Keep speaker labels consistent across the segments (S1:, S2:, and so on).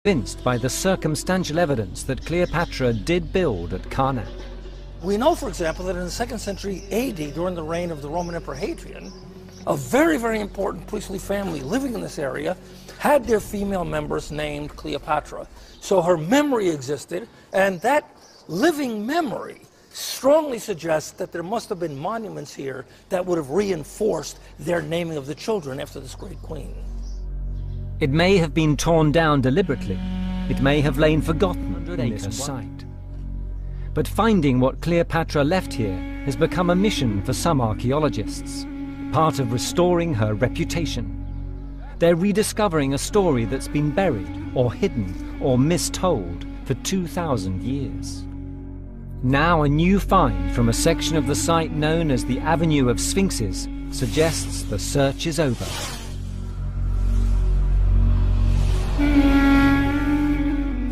S1: convinced by the circumstantial evidence that Cleopatra did build at Karnak.
S2: We know, for example, that in the 2nd century AD, during the reign of the Roman Emperor Hadrian, a very, very important priestly family living in this area had their female members named Cleopatra. So her memory existed, and that living memory strongly suggests that there must have been monuments here that would have reinforced their naming of the children after this great queen.
S1: It may have been torn down deliberately. It may have lain forgotten in this site. But finding what Cleopatra left here has become a mission for some archaeologists, part of restoring her reputation. They're rediscovering a story that's been buried or hidden or mistold for 2,000 years. Now a new find from a section of the site known as the Avenue of Sphinxes suggests the search is over.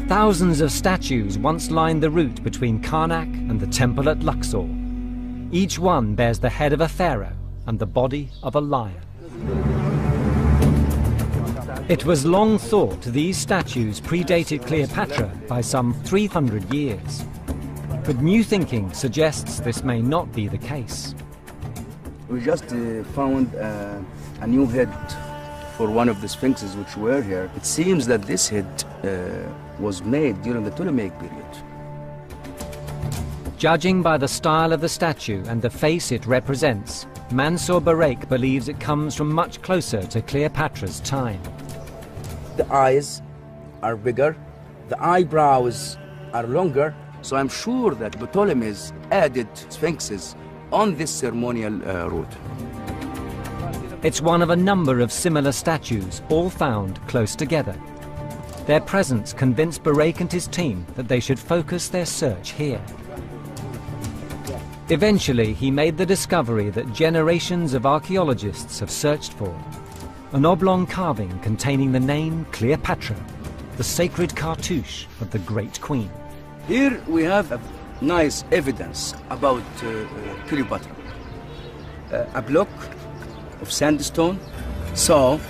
S1: Thousands of statues once lined the route between Karnak and the temple at Luxor. Each one bears the head of a pharaoh and the body of a lion. It was long thought these statues predated Cleopatra by some 300 years. But new thinking suggests this may not be the case.
S3: We just found a new head for one of the sphinxes which were here. It seems that this head was made during the Ptolemaic period.
S1: Judging by the style of the statue and the face it represents, Mansour Bareik believes it comes from much closer to Cleopatra's time.
S3: The eyes are bigger, the eyebrows are longer, so I'm sure that Ptolemies added sphinxes on this ceremonial route.
S1: It's one of a number of similar statues, all found close together. Their presence convinced Bareik and his team that they should focus their search here. Eventually, he made the discovery that generations of archaeologists have searched for: an oblong carving containing the name Cleopatra, the sacred cartouche of the Great Queen.
S3: Here we have a nice evidence about Cleopatra. A block of sandstone. So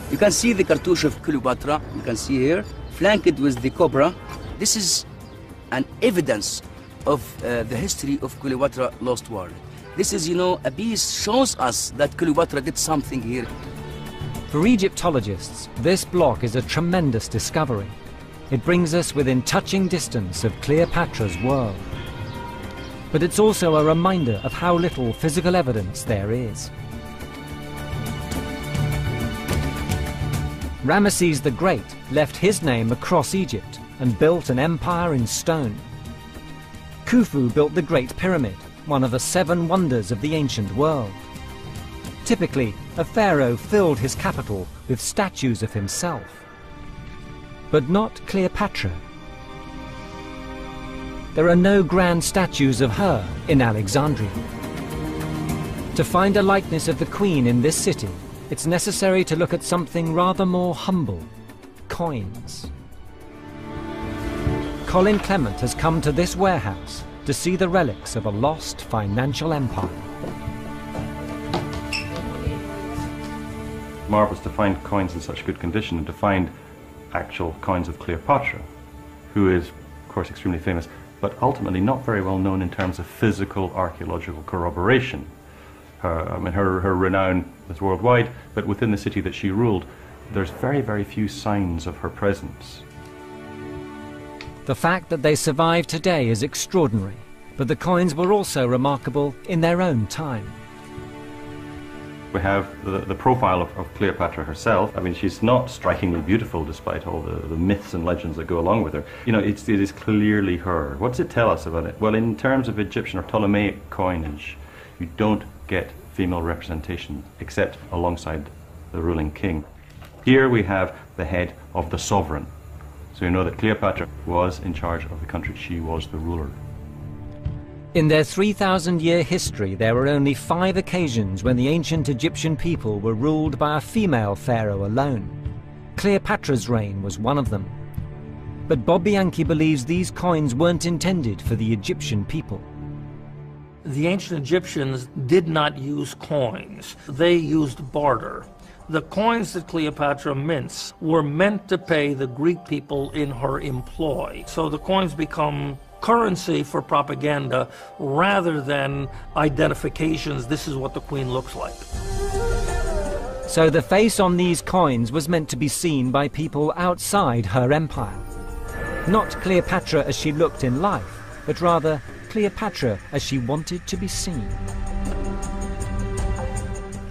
S3: you can see the cartouche of Cleopatra, you can see here, flanked with the cobra. This is an evidence of the history of Cleopatra lost world. This is, a piece shows us that Cleopatra did something here.
S1: For Egyptologists, this block is a tremendous discovery. It brings us within touching distance of Cleopatra's world. But it's also a reminder of how little physical evidence there is. Ramesses the Great left his name across Egypt and built an empire in stone. Khufu built the Great Pyramid, one of the 7 wonders of the ancient world. Typically, a pharaoh filled his capital with statues of himself. But not Cleopatra. There are no grand statues of her in Alexandria. To find a likeness of the Queen in this city, it's necessary to look at something rather more humble: coins. Colin Clement has come to this warehouse to see the relics of a lost financial empire.
S4: Marvellous to find coins in such good condition and to find actual coins of Cleopatra, who is, of course, extremely famous, but ultimately not very well known in terms of physical archaeological corroboration. Her renown is worldwide, but within the city that she ruled, there's very, very few signs of her presence.
S1: The fact that they survive today is extraordinary, but the coins were also remarkable in their own time.
S4: We have the profile of Cleopatra herself. I mean, she's not strikingly beautiful despite all the myths and legends that go along with her. It is clearly her. What does it tell us about it? Well, in terms of Egyptian or Ptolemaic coinage, you don't get female representation except alongside the ruling king. Here we have the head of the sovereign. So you know that Cleopatra was in charge of the country. She was the ruler.
S1: In their 3,000-year history, there were only 5 occasions when the ancient Egyptian people were ruled by a female pharaoh alone. Cleopatra's reign was one of them. But Bob Bianchi believes these coins weren't intended for the Egyptian people.
S2: The ancient Egyptians did not use coins. They used barter. The coins that Cleopatra mints were meant to pay the Greek people in her employ. So the coins become currency for propaganda rather than identifications. This is what the queen looks like.
S1: So the face on these coins was meant to be seen by people outside her empire. Not Cleopatra as she looked in life, but rather Cleopatra as she wanted to be seen.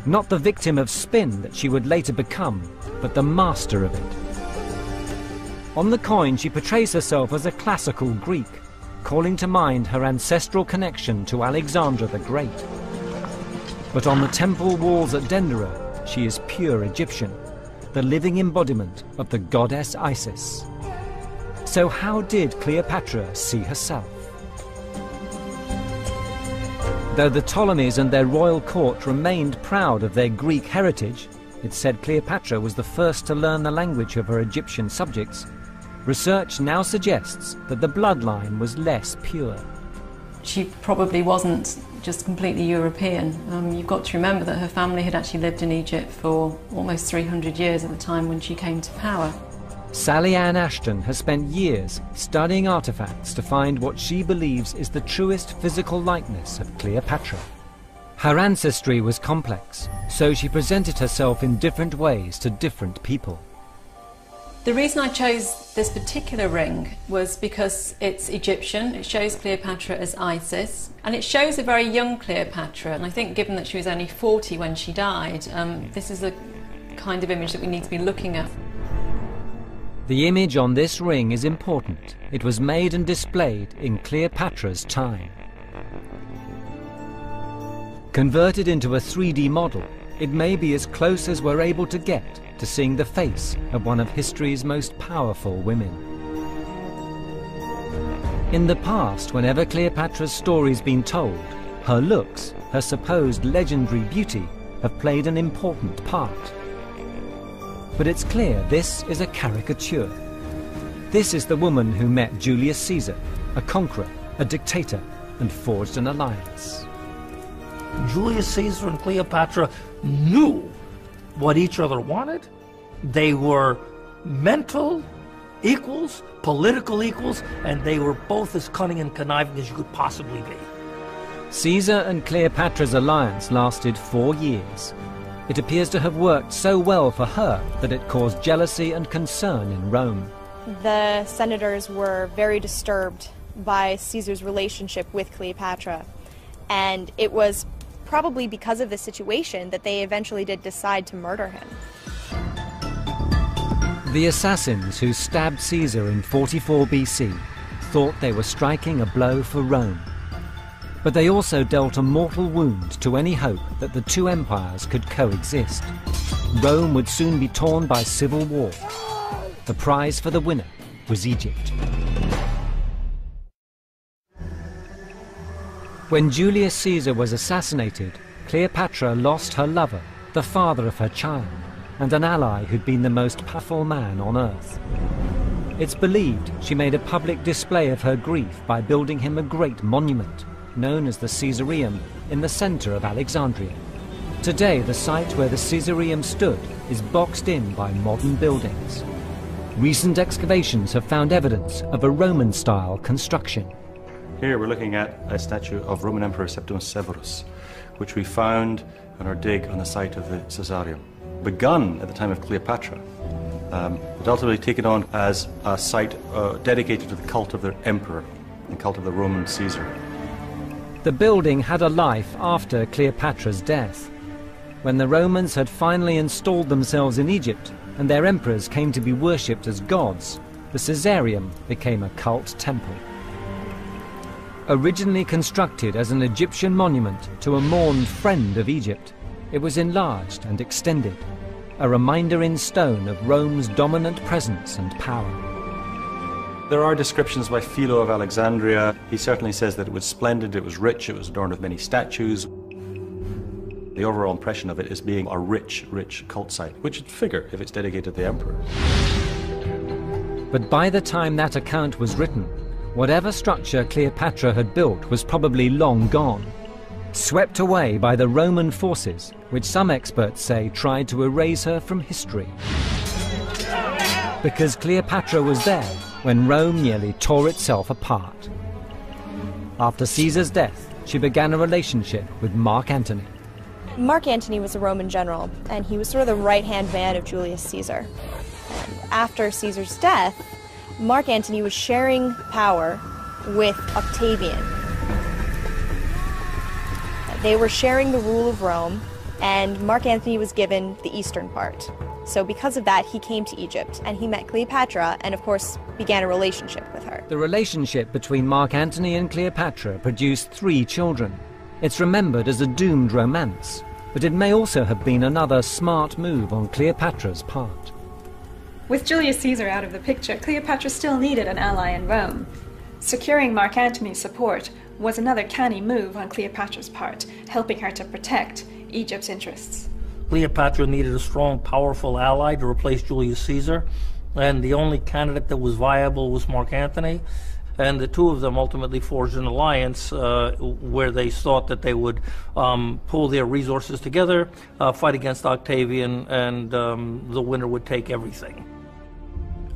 S1: Not the victim of spin that she would later become, but the master of it. On the coin she portrays herself as a classical Greek, calling to mind her ancestral connection to Alexander the Great. But on the temple walls at Dendera, she is pure Egyptian, the living embodiment of the goddess Isis. So how did Cleopatra see herself? Though the Ptolemies and their royal court remained proud of their Greek heritage, it's said Cleopatra was the first to learn the language of her Egyptian subjects. Research now suggests that the bloodline was less pure.
S5: She probably wasn't just completely European. You've got to remember that her family had actually lived in Egypt for almost 300 years at the time when she came to power.
S1: Sally Ann Ashton has spent years studying artifacts to find what she believes is the truest physical likeness of Cleopatra. Her ancestry was complex, so she presented herself in different ways to different people.
S5: The reason I chose this particular ring was because it's Egyptian, it shows Cleopatra as Isis, and it shows a very young Cleopatra, and I think given that she was only 40 when she died, this is the kind of image that we need to be looking at.
S1: The image on this ring is important. It was made and displayed in Cleopatra's time. Converted into a 3D model, it may be as close as we're able to get to seeing the face of one of history's most powerful women. In the past, whenever Cleopatra's story's been told, her looks, her supposed legendary beauty, have played an important part. But it's clear this is a caricature. This is the woman who met Julius Caesar, a conqueror, a dictator, and forged an alliance.
S2: Julius Caesar and Cleopatra knew what each other wanted. They were mental equals, political equals, and they were both as cunning and conniving as you could possibly be.
S1: Caesar and Cleopatra's alliance lasted 4 years. It appears to have worked so well for her that it caused jealousy and concern in Rome.
S6: The senators were very disturbed by Caesar's relationship with Cleopatra, and it was probably because of this situation that they eventually did decide to murder him.
S1: The assassins who stabbed Caesar in 44 BC thought they were striking a blow for Rome. But they also dealt a mortal wound to any hope that the two empires could coexist. Rome would soon be torn by civil war. The prize for the winner was Egypt. When Julius Caesar was assassinated, Cleopatra lost her lover, the father of her child, and an ally who'd been the most powerful man on earth. It's believed she made a public display of her grief by building him a great monument, known as the Caesarion, in the center of Alexandria. Today, the site where the Caesarion stood is boxed in by modern buildings. Recent excavations have found evidence of a Roman-style construction.
S4: Here we're looking at a statue of Roman Emperor Septimus Severus, which we found on our dig on the site of the Caesarion. Begun at the time of Cleopatra, but ultimately taken on as a site dedicated to the cult of their emperor, the cult of the Roman Caesar.
S1: The building had a life after Cleopatra's death. When the Romans had finally installed themselves in Egypt and their emperors came to be worshipped as gods, the Caesarion became a cult temple. Originally constructed as an Egyptian monument to a mourned friend of Egypt, it was enlarged and extended, a reminder in stone of Rome's dominant presence and power.
S4: There are descriptions by Philo of Alexandria. He certainly says that it was splendid, it was rich, it was adorned with many statues. The overall impression of it is being a rich, rich cult site, which would figure if it's dedicated to the emperor.
S1: But by the time that account was written, whatever structure Cleopatra had built was probably long gone. swept away by the Roman forces, which some experts say tried to erase her from history. Because Cleopatra was there when Rome nearly tore itself apart. After Caesar's death, she began a relationship with Mark Antony.
S6: Mark Antony was a Roman general, and he was sort of the right-hand man of Julius Caesar. And after Caesar's death, Mark Antony was sharing power with Octavian. They were sharing the rule of Rome, and Mark Antony was given the eastern part. So because of that, he came to Egypt, and he met Cleopatra, and of course began a relationship with her.
S1: The relationship between Mark Antony and Cleopatra produced 3 children. It's remembered as a doomed romance, but it may also have been another smart move on Cleopatra's part.
S7: With Julius Caesar out of the picture, Cleopatra still needed an ally in Rome. Securing Mark Antony's support was another canny move on Cleopatra's part, helping her to protect Egypt's interests.
S2: Cleopatra needed a strong, powerful ally to replace Julius Caesar, and the only candidate that was viable was Mark Antony. And the two of them ultimately forged an alliance where they thought that they would pool their resources together, fight against Octavian, and the winner would take everything.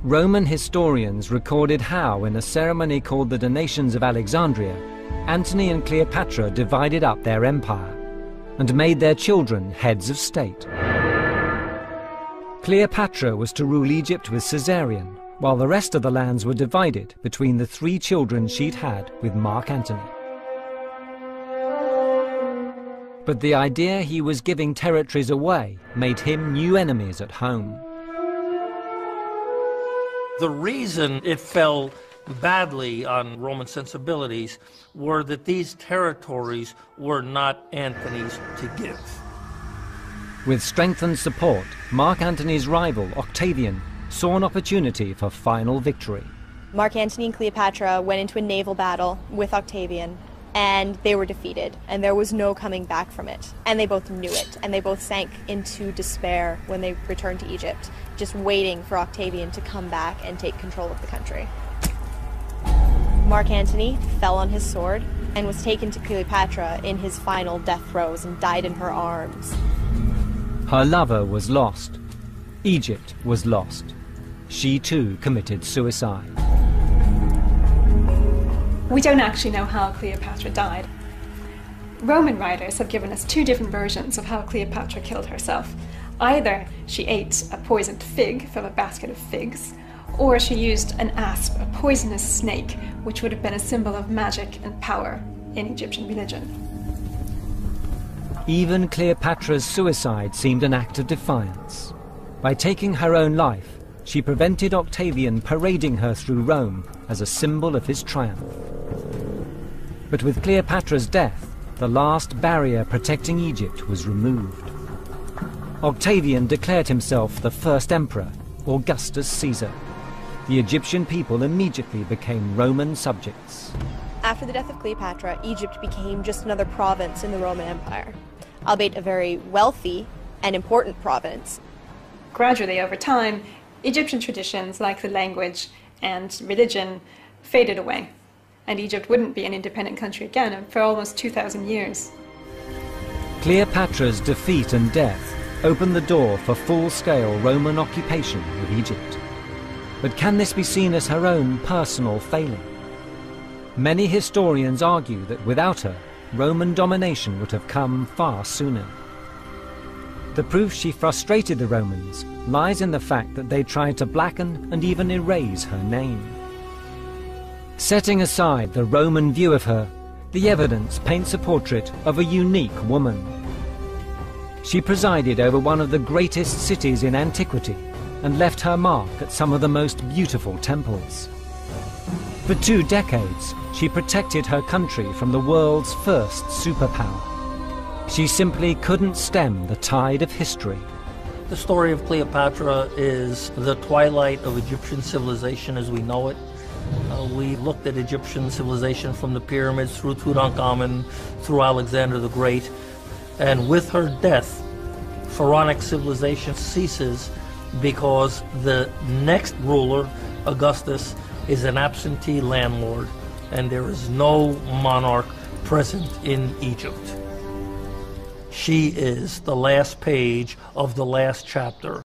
S1: Roman historians recorded how, in a ceremony called the Donations of Alexandria, Antony and Cleopatra divided up their empire and made their children heads of state. Cleopatra was to rule Egypt with Caesarion, while the rest of the lands were divided between the 3 children she'd had with Mark Antony. But the idea he was giving territories away made him new enemies at home.
S2: The reason it fell badly on Roman sensibilities were that these territories were not Antony's to give.
S1: With strengthened support, Mark Antony's rival, Octavian, saw an opportunity for final victory.
S6: Mark Antony and Cleopatra went into a naval battle with Octavian, and they were defeated, and there was no coming back from it. And they both knew it, and they both sank into despair when they returned to Egypt, just waiting for Octavian to come back and take control of the country. Mark Antony fell on his sword and was taken to Cleopatra in his final death throes and died in her arms.
S1: Her lover was lost. Egypt was lost. She too committed suicide.
S7: We don't actually know how Cleopatra died. Roman writers have given us 2 different versions of how Cleopatra killed herself. Either she ate a poisoned fig from a basket of figs, or she used an asp, a poisonous snake, which would have been a symbol of magic and power in Egyptian religion.
S1: Even Cleopatra's suicide seemed an act of defiance. By taking her own life, she prevented Octavian parading her through Rome as a symbol of his triumph. But with Cleopatra's death, the last barrier protecting Egypt was removed. Octavian declared himself the first emperor, Augustus Caesar. The Egyptian people immediately became Roman subjects.
S6: After the death of Cleopatra, Egypt became just another province in the Roman Empire, albeit a very wealthy and important province.
S7: Gradually, over time, Egyptian traditions like the language and religion faded away, and Egypt wouldn't be an independent country again for almost 2,000 years.
S1: Cleopatra's defeat and death opened the door for full-scale Roman occupation of Egypt. But can this be seen as her own personal failing? Many historians argue that without her, Roman domination would have come far sooner. The proof she frustrated the Romans lies in the fact that they tried to blacken and even erase her name. Setting aside the Roman view of her, the evidence paints a portrait of a unique woman. She presided over one of the greatest cities in antiquity and left her mark at some of the most beautiful temples. For 2 decades, she protected her country from the world's first superpower. She simply couldn't stem the tide of history.
S2: The story of Cleopatra is the twilight of Egyptian civilization as we know it. We looked at Egyptian civilization from the pyramids through Tutankhamun, through Alexander the Great, and with her death, pharaonic civilization ceases because the next ruler, Augustus, is an absentee landlord, and there is no monarch present in Egypt. She is the last page of the last chapter